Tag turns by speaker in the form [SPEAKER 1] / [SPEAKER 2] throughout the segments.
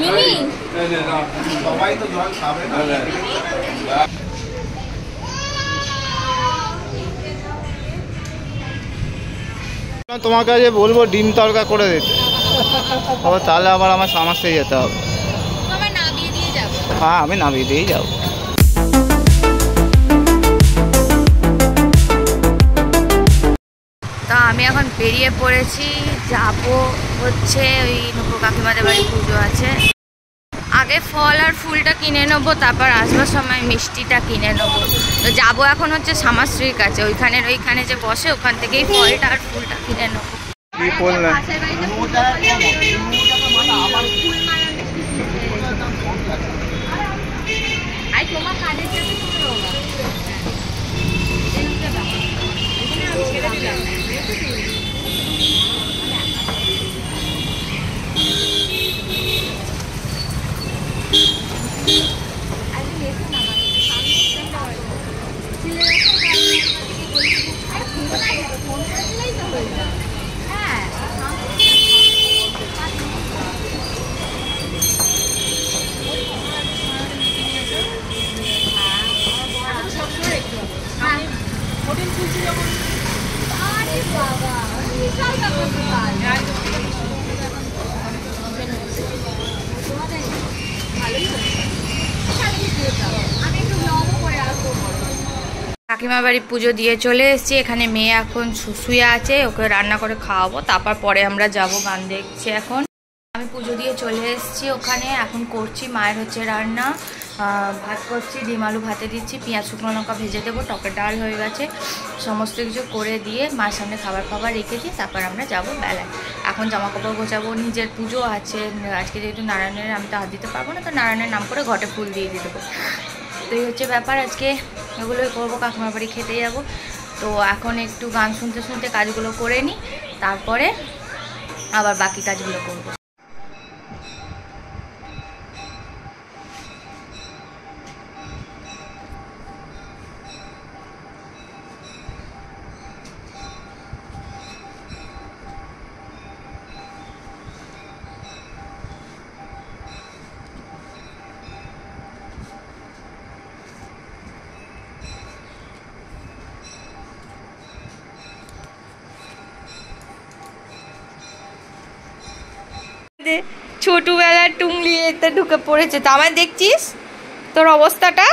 [SPEAKER 1] মিমি
[SPEAKER 2] সবাই তো জল খাবে না। তোমার কাছে বলবো ডিম তড়কা করে দিতে, তাহলে আবার আমার সামাজতে যেতে হবে। হ্যাঁ আমি নামিয়ে দিয়েই যাবো।
[SPEAKER 1] তা আমি এখন বেরিয়ে পড়েছি, যাব হচ্ছে ওই নুপুর কাকিমাদের বাড়ি পুজো আছে। আগে ফল আর ফুলটা কিনে নেবো, তারপর আসবার সময় মিষ্টিটা কিনে নেবো। তো যাবো এখন হচ্ছে শ্যামাশ্রীর কাছে, ওইখানে যে বসে ওখান থেকেই ফলটা আর ফুলটা কিনে নেবো।
[SPEAKER 2] কি করলেন?
[SPEAKER 1] তোমার কাজের সাথে কাকিমা বাড়ি পুজো দিয়ে চলে এসেছি। এখানে মেয়ে এখন শুয়ে আছে, ওকে রান্না করে খাওয়াবো, তারপর পরে আমরা যাব গান দেখছি। এখন আমি পুজো দিয়ে চলে এসেছি ওখানে, এখন করছি মায়ের হচ্ছে রান্না, ভাত করছি, ডিম আলু ভাতে দিচ্ছি, পেঁয়াজ শুকনো লঙ্কা ভেজে দেবো, টকের ডাল হয়ে গেছে, সমস্ত কিছু করে দিয়ে মায়ের সামনে খাবার রেখে দিই, তারপর আমরা যাব বেলায়। এখন জামা কাপড় গোছাবো, নিজের পুজো আছে আজকে, যেহেতু নারায়ণের আমি তো হাত দিতে পারবো না, তো নারায়ণের নাম করে ঘটে ফুল দিয়ে দেবো। তো এই হচ্ছে ব্যাপার, আজকে এগুলোই করবো, কাকিমার বাড়ি খেতে যাব। তো এখন একটু গান শুনতে শুনতে কাজগুলো করে নিই, তারপরে আবার বাকি কাজগুলো করবো। ছোটবেলার টুংলি এতে ঢুকে পড়েছে, তো আমায় দেখছিস তোর অবস্থাটা।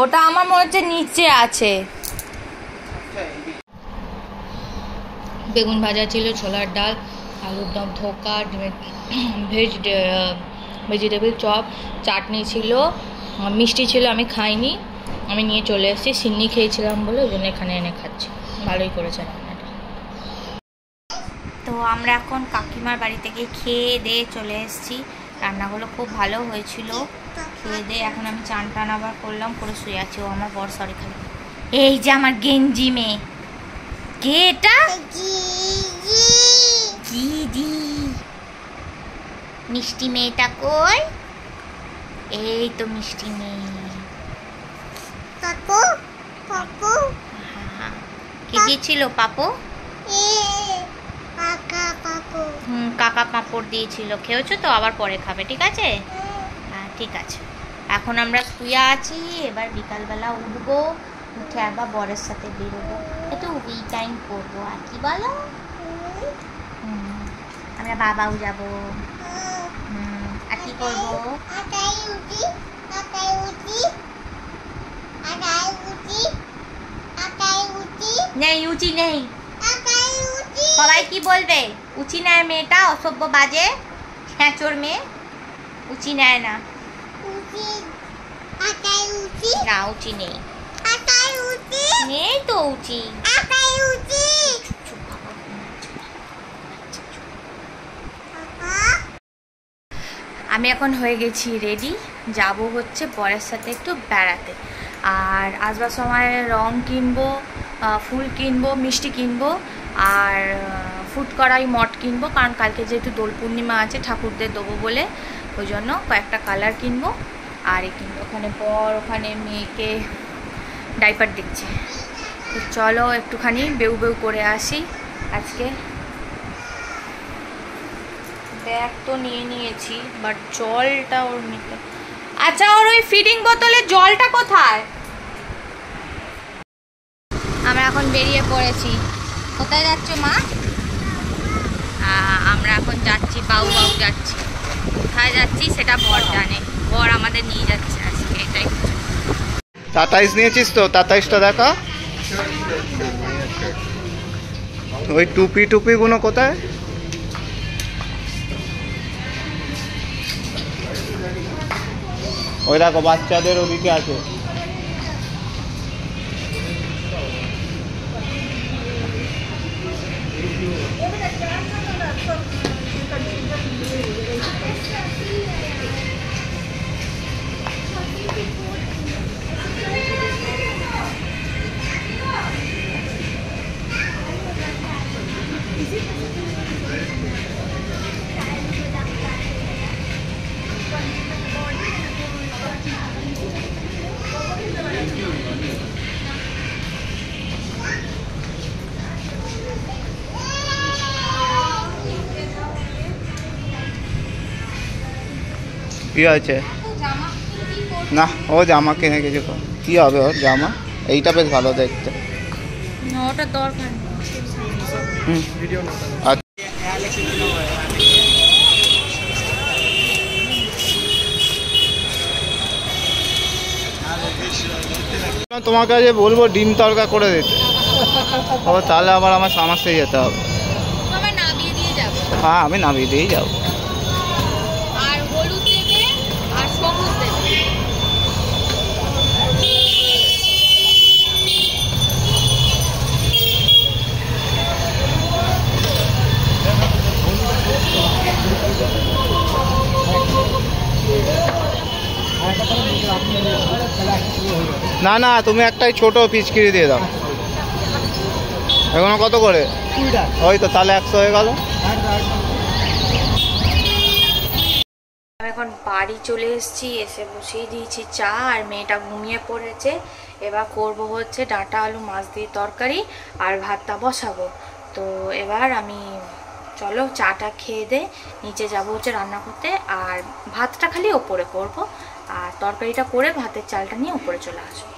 [SPEAKER 1] ওটা আমার মনে হচ্ছে নিচে আছে। বেগুন ভাজা ছিল, ছোলার ডাল, আলুর দম, ধোকা, ভেজিটেবল চপ, চাটনি ছিল, মিষ্টি ছিল, আমি খাইনি, আমি নিয়ে চলে এসেছি। সিন্নি খেয়েছিলাম বলে ওই জন্য এখানে এনে খাচ্ছি। ভালোই করেছে রান্নাটা। তো আমরা এখন কাকিমার বাড়ি থেকে খেয়ে দিয়ে চলে এসেছি, রান্নাগুলো খুব ভালো হয়েছিল। খেয়ে দিয়ে এখন আমি চান টান আবার করলাম, করে শুয়ে আছি। ও আমার বর সরি খালি, এই যে আমার গেঞ্জি মেয়ে, কে এটা? দিদি মিষ্টি মেয়েটা কই? এই তো মিষ্টি মেয়ে। পাপু পাপু কে দিয়েছিল? পাপু কাকা পাঁপড় দিয়েছিল, খেয়েছো তো? আবার পরে খাবে, ঠিক আছে? হ্যাঁ ঠিক আছে। এখন আমরা শুয়ে আছি, এবার বিকালবেলা উঠবো, উঠে আবার বরের সাথে বেরোবো, একটু উই টাইম করবো আর কি বলো। আমরা বাবাও যাবো। আর কি করবো? নেই উচি নেই, সবাই কি বলবে? উচি নেয় মেয়েটা, অসভ্য বাজে হ্যাঁচোর মেয়ে, উচি নেয় না। না উচি নেই, নেই তো উচি। আমি এখন হয়ে গেছি রেডি, যাব হচ্ছে বরের সাথে একটু বেড়াতে। আর আসবার সময় রং কিনবো, ফুল কিনবো, মিষ্টি কিনবো, আর ফুট কড়াই মট কিনবো, কারণ কালকে যেহেতু দোল পূর্ণিমা আছে, ঠাকুরদের দেবো বলে, ওই জন্য কয়েকটা কালার কিনবো। আর কিনবো ওখানে বর, ওখানে মেয়েকে ডাইপার দিচ্ছে। তো চলো একটুখানি বেউ বেউ করে আসি, আজকে ব্যাগ তো নিয়ে নিয়েছি, বাট জলটা ওর নিতে। আচ্ছা, ওর ওই ফিডিং বোতলে জলটা কোথায়? আমরা এখন বেরিয়ে পড়েছি। কোথায় যাচ্ছ মা? আমরা এখন যাচ্ছি, বাউ বাউ যাচ্ছি। কোথায় যাচ্ছি সেটা বর জানে, বর আমাদের নিয়ে যাচ্ছে আজকে, এটাই।
[SPEAKER 2] তাতাইশ নিয়েছিস তো? তাতাইশটা দেখা। ওই টুপিগুলো কোথায়? ওই দেখো বাচ্চাদের ওদিকে আছে। কি আছে? না, ও জামা কিনে কিছু কি হবে ওর জামা? এইটা বেশ ভালো দেখতে।
[SPEAKER 1] ওটা দরকার।
[SPEAKER 2] তোমার কাছে বলবো ডিম তড়কা করে দিতে, ও তাহলে আবার আমার সামাসে যেতে হবে। হ্যাঁ, আমি নামিয়ে দিয়েই যাবো।
[SPEAKER 1] আর হলুদ দেবে আর সবুজ দেবে।
[SPEAKER 2] না না, তুমি একটাই ছোট পিচকিরি দিয়ে দাও। এখনো কত করে? ওই তো, তাহলে 100 হয়ে গেল।
[SPEAKER 1] এখন বাড়ি চলে এসেছি, এসে বসিয়ে দিয়েছি চা, আর মেয়েটা ঘুমিয়ে পড়েছে। এবার করব হচ্ছে ডাঁটা আলু মাছ দিয়ে তরকারি, আর ভাতটা বসাবো। তো এবার আমি চলো চাটা খেয়ে দে নিচে যাবো হচ্ছে রান্না করতে, আর ভাতটা খালি ওপরে করব, আর তরকারিটা করে ভাতের চালটা নিয়ে ওপরে চলে আসবো।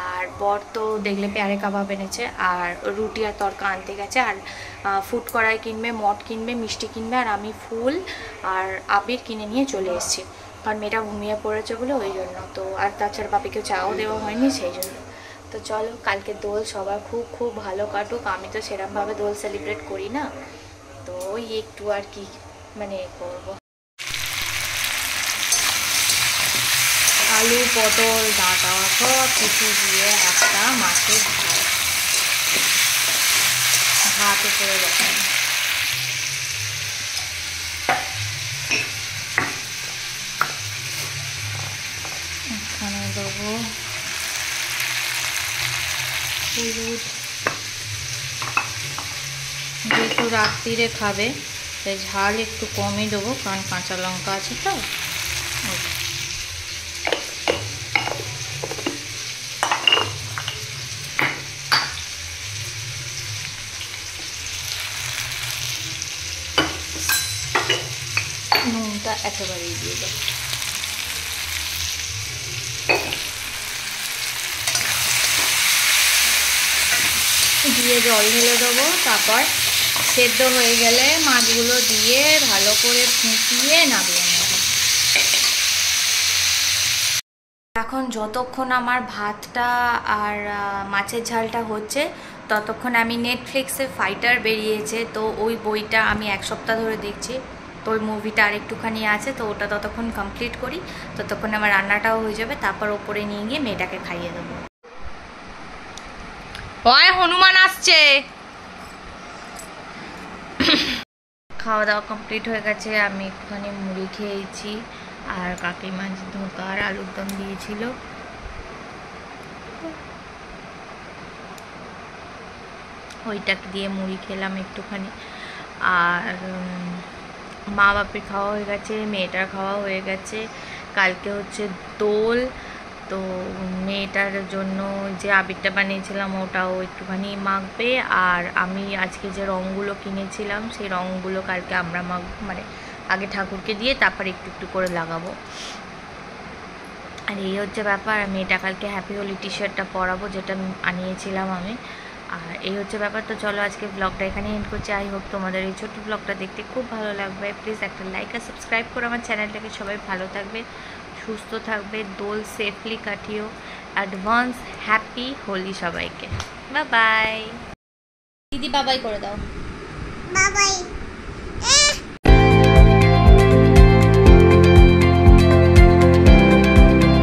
[SPEAKER 1] আর বর তো দেখলে পেয়ারে কাবাব এনেছে, আর রুটি আর তরকা আনতে গেছে, আর ফুড কড়াই কিনবে, মট কিনবে, মিষ্টি কিনবে, আর আমি ফুল আর আবির কিনে নিয়ে চলে এসেছি, কারণ মেয়েটা ঘুমিয়ে পড়েছে বলে, ওই জন্য। তো আর তাছাড়া বাপিকে চাও দেওয়া হয়নি, সেই জন্য। তো চলো, কালকে দোল সবার খুব খুব ভালো কাটুক। আমি তো সেরকমভাবে দোল সেলিব্রেট করি না, তো ওই একটু আর কি মানে করবো। আলু, পটল, ডাঁটা সব কিছু দিয়ে একটা মাছের ঝাল, ভাত উপরে দেখায়। এখানে দেবো হলুদ, যেহেতু রাত্রিরে খাবে তাই ঝাল একটু কমই দেবো, কারণ কাঁচা লঙ্কা আছে তো। নুনটা একেবারেই দিয়ে দেবো। দিয়ে জল ঢেলে দেবো, তারপর সেদ্ধ হয়ে গেলে মাছগুলো দিয়ে ভালো করে ফুটিয়ে নামিয়ে নেব। এখন যতক্ষণ আমার ভাতটা আর মাছের ঝালটা হচ্ছে, ততক্ষণ আমি নেটফ্লিক্সে ফাইটার বেরিয়েছে, তো ওই বইটা আমি 1 সপ্তাহ ধরে দেখছি। তো ওই মুভিটা আর একটুখানি আছে, তো ওটা ততক্ষণ কমপ্লিট করি, ততক্ষণ আমার রান্নাটাও হয়ে যাবে, তারপর ওপরে নিয়ে গিয়ে মেয়েটাকে খাইয়ে দেবো। ওই হনুমান আসছে। খাওয়া দাওয়া কমপ্লিট হয়ে গেছে, আমি একটুখানি মুড়ি খেয়েছি, আর কাকিমা ধোঁকা আর আলুর দম দিয়েছিল, ওইটা দিয়ে মুড়ি খেলাম একটুখানি। আর মা বাপের খাওয়া হয়ে গেছে, মেয়েটার খাওয়া হয়ে গেছে। কালকে হচ্ছে দোল, তো মেয়েটার জন্য যে আবিরটা বানিয়েছিলাম ওটাও একটুখানি মাখবে, আর আমি আজকে যে রঙগুলো কিনেছিলাম সেই রঙগুলো কালকে আমরা মানে আগে ঠাকুরকে দিয়ে তারপর একটু একটু করে লাগাবো। আর এই হচ্ছে ব্যাপার। মেয়েটা কালকে হ্যাপি হোলি টি শার্টটা পরাবো, যেটা আনিয়েছিলাম আমি। আর এই হচ্ছে ব্যাপার। তো চলো আজকে ব্লগটা এখানে এন্ড করছি। আই হোপ তোমাদের এই ছোট্ট ব্লগটা দেখতে খুব ভালো লাগবে। প্লিজ একটা লাইক আর সাবস্ক্রাইব করে আমার চ্যানেলটাকে। সবাই ভালো থাকবে, সুস্থ থাকবে, দোল সেফলি কাটিও। অ্যাডভান্স হ্যাপি হোলি সবাইকে। Bye bye. দিদি বাবাই করে দাও।
[SPEAKER 3] বাবাই।